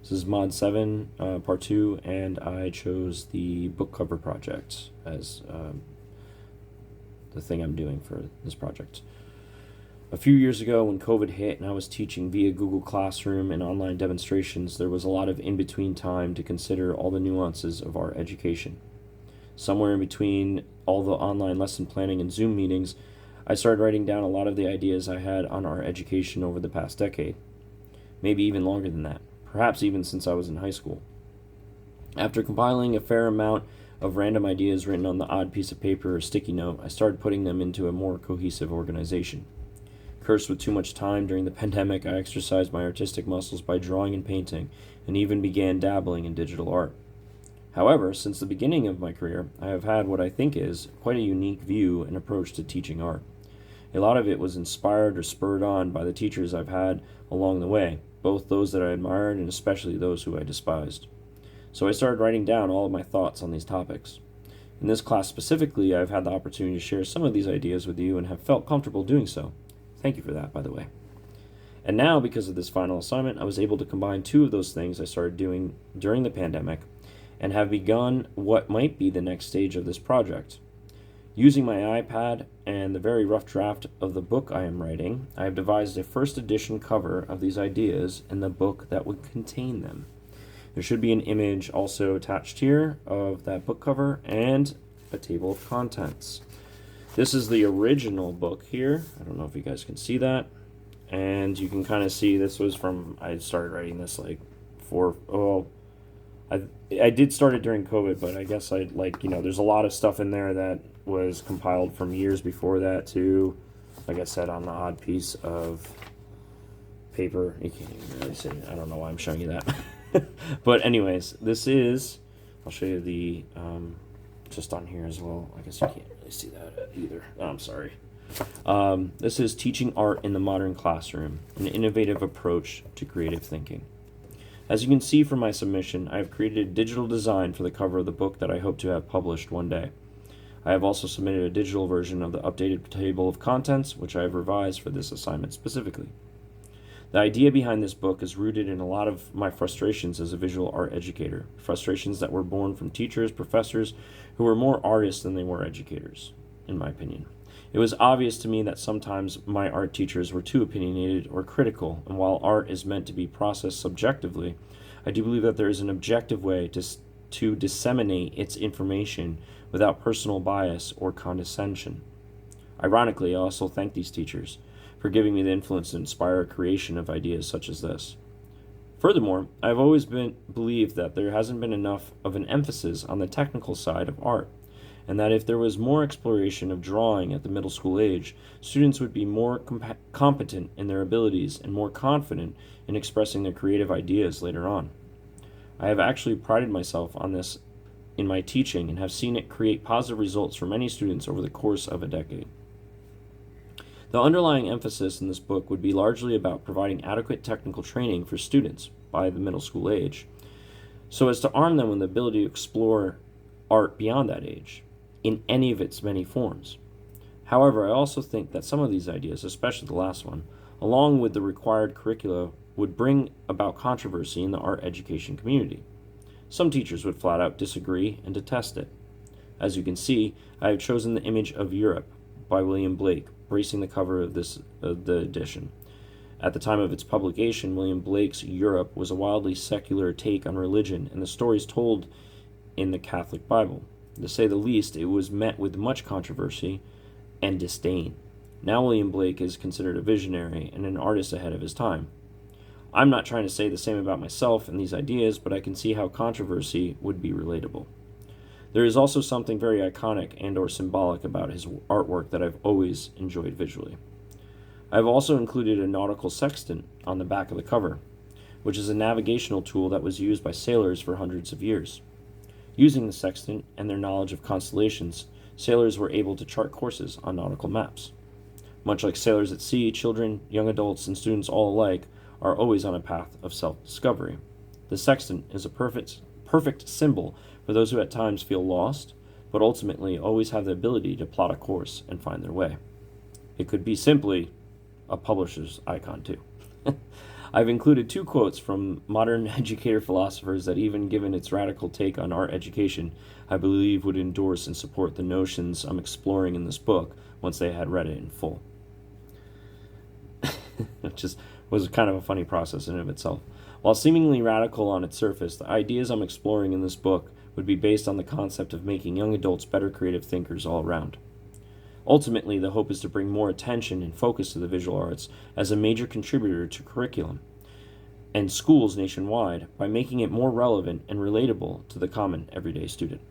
This is Mod 7, Part 2, and I chose the book cover project as the thing I'm doing for this project. A few years ago, when COVID hit and I was teaching via Google Classroom and online demonstrations, there was a lot of in-between time to consider all the nuances of our education. Somewhere in between all the online lesson planning and Zoom meetings, I started writing down a lot of the ideas I had on our education over the past decade. Maybe even longer than that, perhaps even since I was in high school. After compiling a fair amount of random ideas written on the odd piece of paper or sticky note, I started putting them into a more cohesive organization. Cursed with too much time during the pandemic, I exercised my artistic muscles by drawing and painting, and even began dabbling in digital art. However, since the beginning of my career, I have had what I think is quite a unique view and approach to teaching art. A lot of it was inspired or spurred on by the teachers I've had along the way, both those that I admired and especially those who I despised. So I started writing down all of my thoughts on these topics. In this class specifically, I've had the opportunity to share some of these ideas with you and have felt comfortable doing so. Thank you for that, by the way. And now, because of this final assignment, I was able to combine two of those things I started doing during the pandemic and have begun what might be the next stage of this project. Using my iPad and the very rough draft of the book I am writing, I have devised a first edition cover of these ideas in the book that would contain them. There should be an image also attached here of that book cover and a table of contents. This is the original book here. I don't know if you guys can see that. And you can kind of see this was from, I started writing this I did start it during COVID, but I guess there's a lot of stuff in there that was compiled from years before that too. Like I said, on the odd piece of paper. You can't even really see it. I don't know why I'm showing you that. But anyways, I'll show you the, just on here as well. I guess you can't really see that either. Oh, I'm sorry. This is Teaching Art in the Modern Classroom, an innovative approach to creative thinking. As you can see from my submission, I have created a digital design for the cover of the book that I hope to have published one day. I have also submitted a digital version of the updated table of contents, which I have revised for this assignment specifically. The idea behind this book is rooted in a lot of my frustrations as a visual art educator, frustrations that were born from teachers, professors who were more artists than they were educators, in my opinion. It was obvious to me that sometimes my art teachers were too opinionated or critical, and while art is meant to be processed subjectively, I do believe that there is an objective way to disseminate its information without personal bias or condescension. Ironically, I also thank these teachers for giving me the influence to inspire a creation of ideas such as this. Furthermore, I've always believed that there hasn't been enough of an emphasis on the technical side of art, and that if there was more exploration of drawing at the middle school age, students would be more competent in their abilities and more confident in expressing their creative ideas later on. I have actually prided myself on this in my teaching and have seen it create positive results for many students over the course of a decade. The underlying emphasis in this book would be largely about providing adequate technical training for students by the middle school age, so as to arm them with the ability to explore art beyond that age, in any of its many forms. However, I also think that some of these ideas, especially the last one, along with the required curricula, would bring about controversy in the art education community. Some teachers would flat out disagree and detest it. As you can see, I have chosen the image of Europe by William Blake, gracing the cover of the edition. At the time of its publication, William Blake's Europe was a wildly secular take on religion and the stories told in the Catholic Bible. To say the least, it was met with much controversy and disdain. Now William Blake is considered a visionary and an artist ahead of his time. I'm not trying to say the same about myself and these ideas, but I can see how controversy would be relatable. There is also something very iconic and or symbolic about his artwork that I've always enjoyed visually. I've also included a nautical sextant on the back of the cover, which is a navigational tool that was used by sailors for hundreds of years. Using the sextant and their knowledge of constellations, sailors were able to chart courses on nautical maps. Much like sailors at sea, children, young adults, and students all alike are always on a path of self-discovery. The sextant is a perfect symbol for those who at times feel lost, but ultimately always have the ability to plot a course and find their way. It could be simply a publisher's icon too. I've included two quotes from modern educator philosophers that, even given its radical take on art education, I believe would endorse and support the notions I'm exploring in this book once they had read it in full. It just was kind of a funny process in and of itself. While seemingly radical on its surface, the ideas I'm exploring in this book would be based on the concept of making young adults better creative thinkers all around. Ultimately, the hope is to bring more attention and focus to the visual arts as a major contributor to curriculum and schools nationwide by making it more relevant and relatable to the common everyday student.